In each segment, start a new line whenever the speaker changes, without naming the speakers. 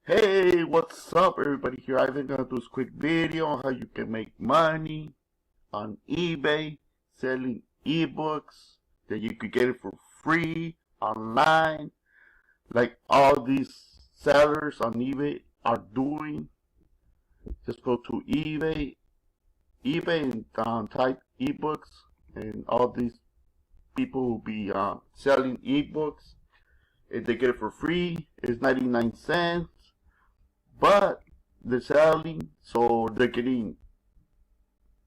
Hey, what's up everybody here? I've been gonna do this quick video on how you can make money on eBay selling ebooks that you could get it for free online like all these sellers on eBay are doing. Just go to eBay and type ebooks, and all these people will be selling ebooks. If they get it for free, it's 99 cents. But they're selling, so they're getting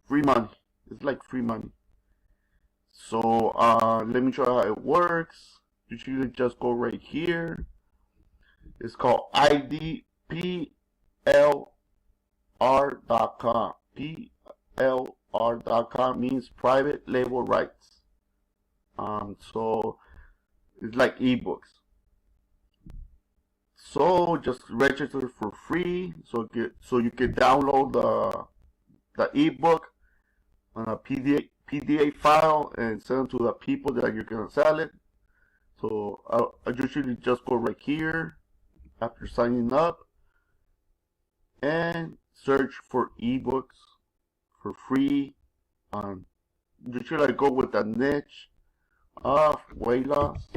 free money. It's like free money. So let me show you how it works. You should just go right here. It's called idplr.com. PLR.com means private label rights. So it's like ebooks. So just register for free, so you can download the ebook on a PDF file and send it to the people that you're gonna sell it. So I usually just go right here after signing up and search for ebooks for free. Usually I go with the niche of weight loss.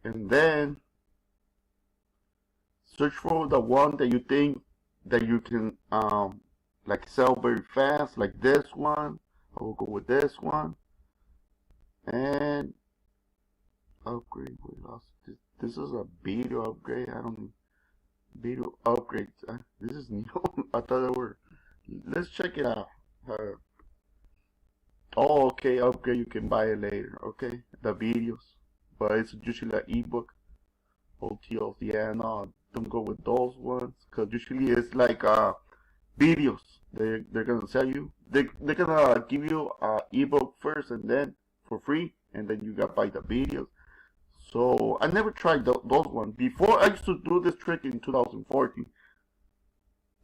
And then search for the one that you think that you can like sell very fast, like this one. I will go with this one. And upgrade weight loss. This is a beta upgrade. I don't beta upgrade. This is new. I thought they were. Let's check it out. Oh, okay, upgrade. You can buy it later. Okay, the videos. But it's usually an ebook. OTOs, yeah, no, don't go with those ones, because usually it's like videos. They're gonna sell you. They're gonna give you ebook first, and then for free, and then you gotta buy the videos. So I never tried those ones before. I used to do this trick in 2014.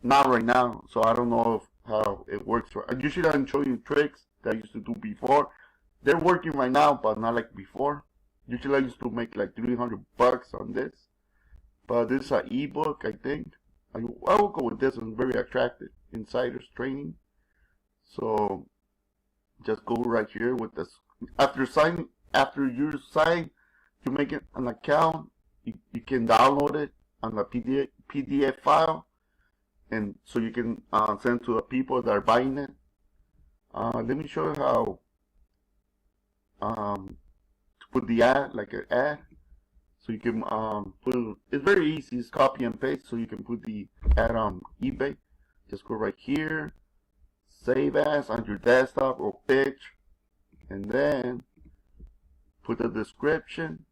Not right now, so I don't know how it works. Usually I'm showing you tricks that I used to do before. They're working right now, but not like before. Usually I used to make like 300 bucks on this, but this is an ebook, I think. I will go with this one, very attractive, insiders training. So just go right here with this. After you sign, you make it an account. You can download it on a PDF file, and so you can send to the people that are buying it. Let me show you how put the ad, like an ad, so you can it's very easy. It's copy and paste, so you can put the ad on eBay. Just go right here, save as on your desktop or pitch, and then put the description.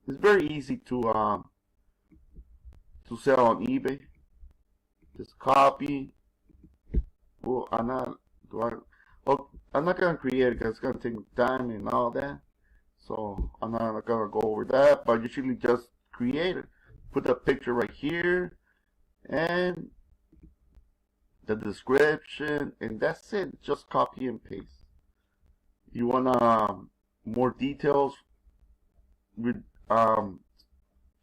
It's very easy to sell on eBay. Just copy. Oh, I'm not gonna create it because it's gonna take time and all that. So I'm not gonna go over that, but usually just create it. Put the picture right here and the description, and that's it. Just copy and paste. You want more details with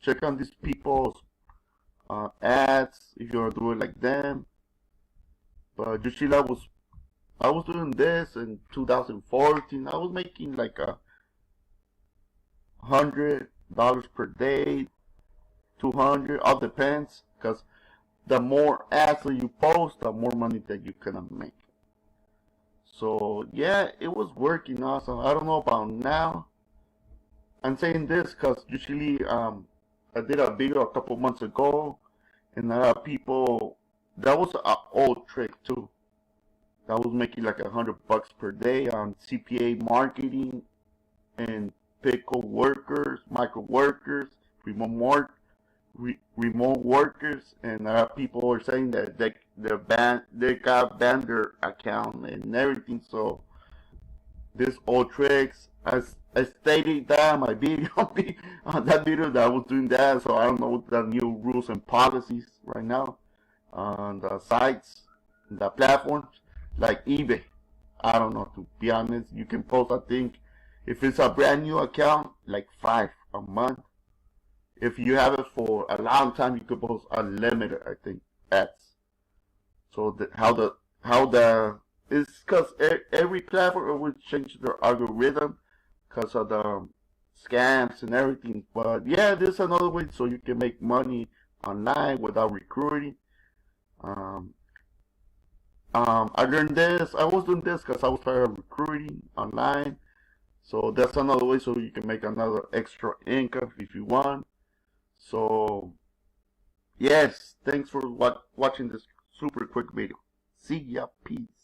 check on these people's ads if you want to do it like them. But usually I was doing this in 2014. I was making like $100 per day, 200, all depends, because the more ads that you post, the more money that you can make. So yeah, it was working awesome. I don't know about now. I'm saying this because usually I did a video a couple months ago, and people, that was an old trick too. I was making like $100 per day on CPA marketing and pickle workers, micro workers, remote workers, and people were saying that they got banned their account and everything. So this old tricks, I stated that on my video, on that video that I was doing that. So I don't know what the new rules and policies right now on the sites, the platforms like eBay. I don't know, to be honest. You can post, I think, if it's a brand new account, like 5 a month. If you have it for a long time, you could post unlimited, I think, ads. So how the it's because every platform will change their algorithm because of the scams and everything. But yeah, there's another way so you can make money online without recruiting. Um, I learned this. I was doing this because I was tired of recruiting online. So that's another way so you can make another extra income if you want. So yes, thanks for watching this super quick video. See ya, peace.